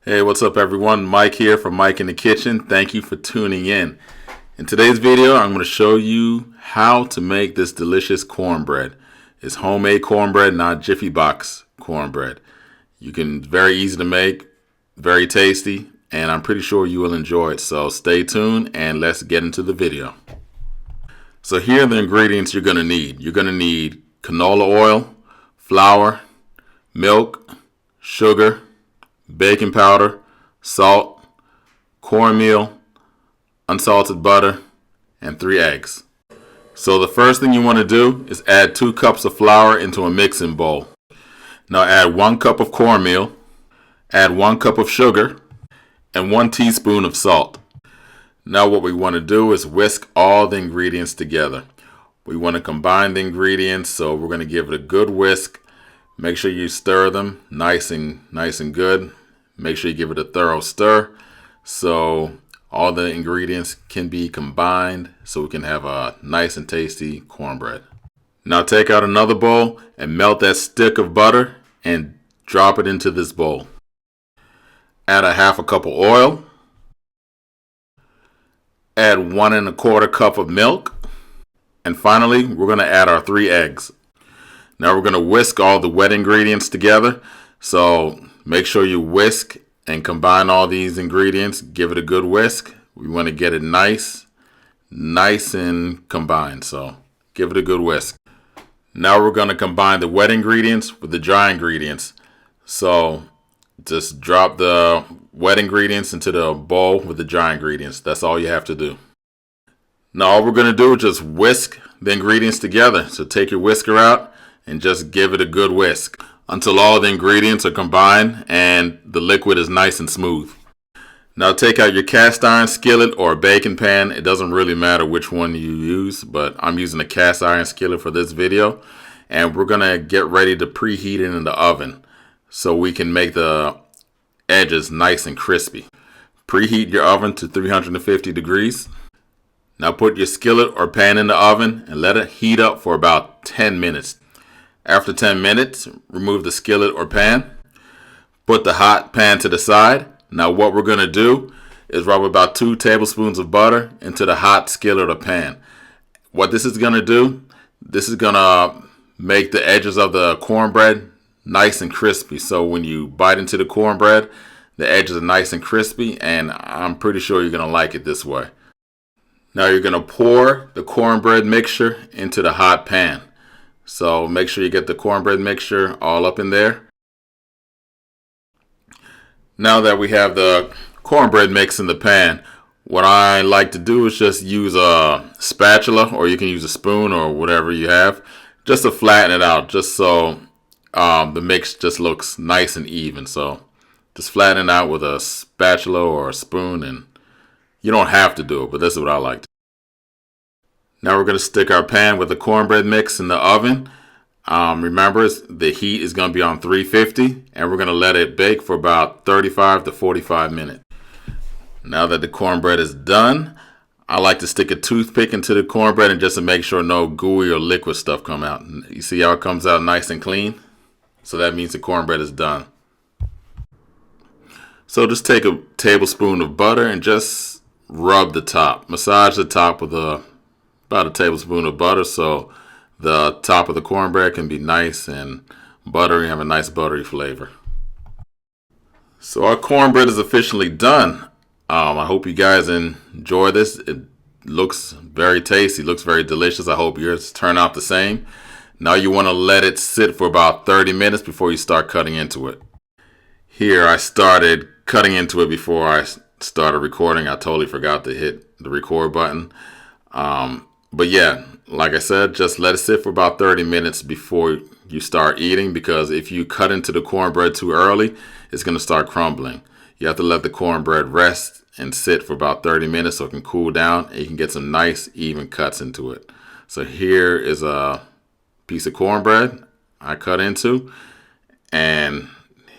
Hey, what's up everyone? Mike here from Mike in the Kitchen. Thank you for tuning in. In today's video, I'm going to show you how to make this delicious cornbread. It's homemade cornbread, not Jiffy box cornbread. Very easy to make, very tasty, and I'm pretty sure you will enjoy it. So stay tuned and let's get into the video. So here are the ingredients you're going to need. You're going to need canola oil, flour, milk, sugar, baking powder, salt, cornmeal, unsalted butter, and 3 eggs. So the first thing you want to do is add 2 cups of flour into a mixing bowl. Now add 1 cup of cornmeal, add 1 cup of sugar, and 1 teaspoon of salt. Now what we want to do is whisk all the ingredients together. We want to combine the ingredients, so we're going to give it a good whisk. Make sure you stir them nice and good. Make sure you give it a thorough stir so all the ingredients can be combined so we can have a nice and tasty cornbread. Now take out another bowl and melt that stick of butter and drop it into this bowl. Add a half a cup of oil. Add 1 1/4 cup of milk. And finally, we're going to add our 3 eggs. Now we're going to whisk all the wet ingredients together. So make sure you whisk and combine all these ingredients. Give it a good whisk. We want to get it nice and combined. So give it a good whisk. Now we're going to combine the wet ingredients with the dry ingredients. So just drop the wet ingredients into the bowl with the dry ingredients. That's all you have to do. Now all we're going to do is just whisk the ingredients together. So take your whisker out and just give it a good whisk until all the ingredients are combined and the liquid is nice and smooth. Now take out your cast iron skillet or a baking pan. It doesn't really matter which one you use, but I'm using a cast iron skillet for this video. And we're going to get ready to preheat it in the oven so we can make the edges nice and crispy. Preheat your oven to 350 degrees. Now put your skillet or pan in the oven and let it heat up for about 10 minutes. After 10 minutes, remove the skillet or pan. Put the hot pan to the side. Now what we're going to do is rub about 2 tablespoons of butter into the hot skillet or pan. What this is going to do, this is going to make the edges of the cornbread nice and crispy. So when you bite into the cornbread, the edges are nice and crispy, and I'm pretty sure you're going to like it this way. Now you're going to pour the cornbread mixture into the hot pan. So make sure you get the cornbread mixture all up in there. Now that we have the cornbread mix in the pan, what I like to do is just use a spatula, or you can use a spoon or whatever you have, just to flatten it out, just so the mix just looks nice and even. So just flatten it out with a spatula or a spoon, and you don't have to do it, but this is what I like to do. Now we're going to stick our pan with the cornbread mix in the oven. Remember, the heat is going to be on 350, and we're going to let it bake for about 35 to 45 minutes. Now that the cornbread is done, I like to stick a toothpick into the cornbread and just to make sure no gooey or liquid stuff come out. You see how it comes out nice and clean? So that means the cornbread is done. So just take a tablespoon of butter and just rub the top. Massage the top with about a tablespoon of butter so the top of the cornbread can be nice and buttery, have a nice buttery flavor. So our cornbread is officially done. I hope you guys enjoy this. It looks very tasty, looks very delicious. I hope yours turn out the same. Now you want to let it sit for about 30 minutes before you start cutting into it. Here I started cutting into it before I started recording. I totally forgot to hit the record button. But yeah, like I said, just let it sit for about 30 minutes before you start eating, because if you cut into the cornbread too early, it's going to start crumbling. You have to let the cornbread rest and sit for about 30 minutes so it can cool down and you can get some nice even cuts into it. So here is a piece of cornbread I cut into, and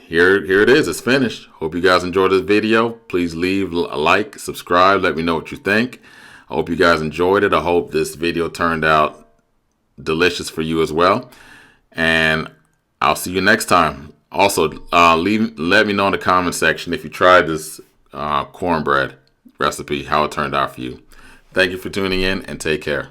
here it is. It's finished. Hope you guys enjoyed this video. Please leave a like, subscribe, let me know what you think. I hope you guys enjoyed it. I hope this video turned out delicious for you as well. And I'll see you next time. Also, let me know in the comment section if you tried this cornbread recipe, how it turned out for you. Thank you for tuning in, and take care.